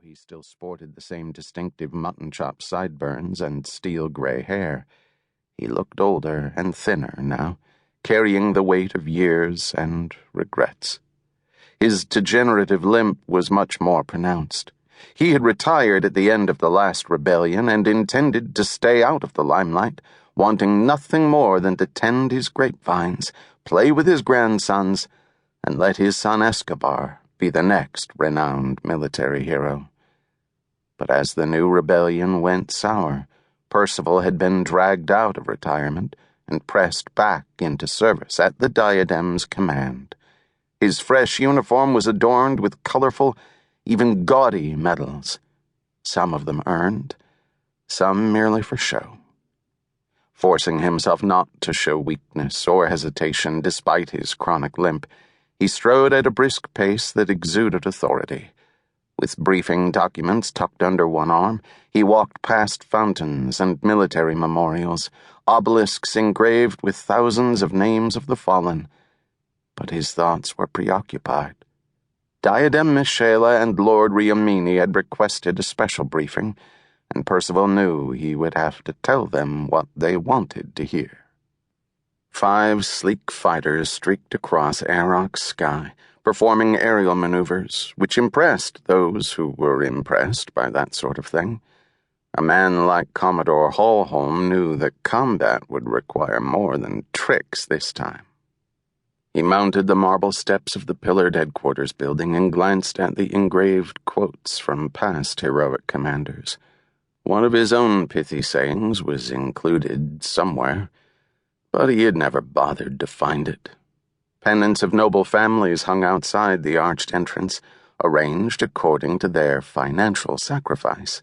he still sported the same distinctive mutton-chop sideburns and steel-gray hair, he looked older and thinner now, carrying the weight of years and regrets. His degenerative limp was much more pronounced. He had retired at the end of the last rebellion and intended to stay out of the limelight, wanting nothing more than to tend his grapevines, play with his grandsons, and let his son Escobar be the next renowned military hero. But as the new rebellion went sour, Percival had been dragged out of retirement and pressed back into service at the Diadem's command. His fresh uniform was adorned with colorful, even gaudy medals, some of them earned, some merely for show. Forcing himself not to show weakness or hesitation despite his chronic limp, he strode at a brisk pace that exuded authority. With briefing documents tucked under one arm, he walked past fountains and military memorials, obelisks engraved with thousands of names of the fallen. But his thoughts were preoccupied. Diadem Michella and Lord Riamini had requested a special briefing, and Percival knew he would have to tell them what they wanted to hear. 5 sleek fighters streaked across Arok's sky, performing aerial maneuvers, which impressed those who were impressed by that sort of thing. A man like Commodore Hallholm knew that combat would require more than tricks this time. He mounted the marble steps of the pillared headquarters building and glanced at the engraved quotes from past heroic commanders. One of his own pithy sayings was included somewhere, but he had never bothered to find it. Pennants of noble families hung outside the arched entrance, arranged according to their financial sacrifice.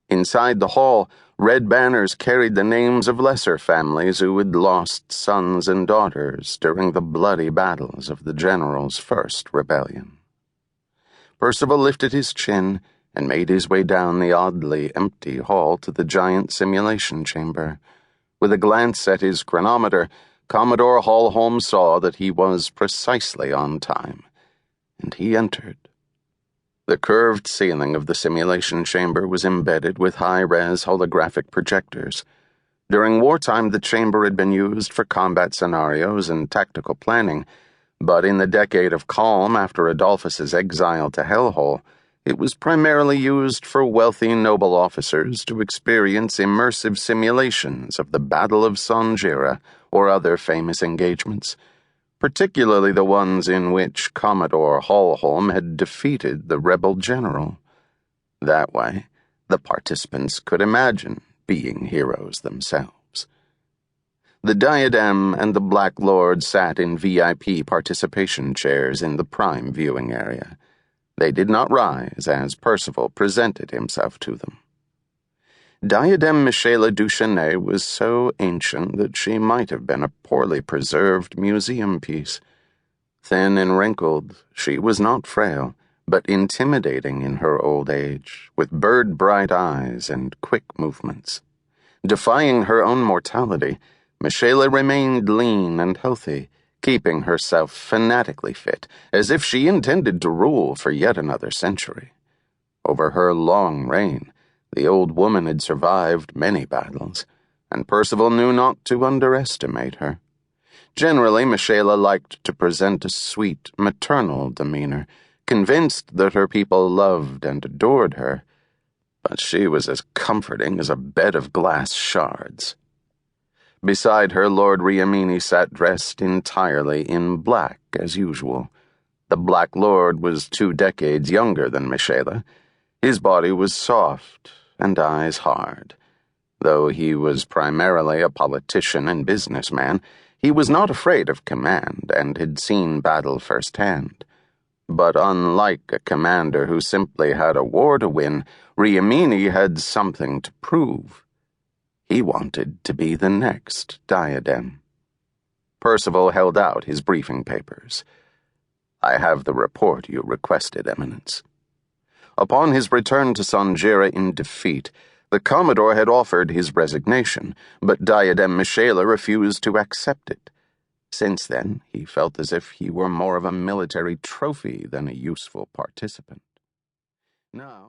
Inside the hall, red banners carried the names of lesser families who had lost sons and daughters during the bloody battles of the general's first rebellion. Percival lifted his chin and made his way down the oddly empty hall to the giant simulation chamber. With a glance at his chronometer, Commodore Hallholm saw that he was precisely on time, and he entered. The curved ceiling of the simulation chamber was embedded with high-res holographic projectors. During wartime, the chamber had been used for combat scenarios and tactical planning, but in the decade of calm after Adolphus's exile to Hellhole, it was primarily used for wealthy noble officers to experience immersive simulations of the Battle of Sonjeera or other famous engagements, particularly the ones in which Commodore Hallholm had defeated the rebel general. That way, the participants could imagine being heroes themselves. The Diadem and the Black Lord sat in VIP participation chairs in the prime viewing area. They did not rise as Percival presented himself to them. Diadem Michella Duchesnay was so ancient that she might have been a poorly preserved museum piece. Thin and wrinkled, she was not frail, but intimidating in her old age, with bird-bright eyes and quick movements. Defying her own mortality, Michella remained lean and healthy, keeping herself fanatically fit, as if she intended to rule for yet another century. Over her long reign, the old woman had survived many battles, and Percival knew not to underestimate her. Generally, Michella liked to present a sweet, maternal demeanor, convinced that her people loved and adored her, but she was as comforting as a bed of glass shards. Beside her, Lord Riamini sat dressed entirely in black, as usual. The Black Lord was 2 decades younger than Michella. His body was soft and eyes hard. Though he was primarily a politician and businessman, he was not afraid of command and had seen battle firsthand. But unlike a commander who simply had a war to win, Riamini had something to prove. He wanted to be the next Diadem. Percival held out his briefing papers. "I have the report you requested, Eminence." Upon his return to Sonjeera in defeat, the Commodore had offered his resignation, but Diadem Michella refused to accept it. Since then, he felt as if he were more of a military trophy than a useful participant. Now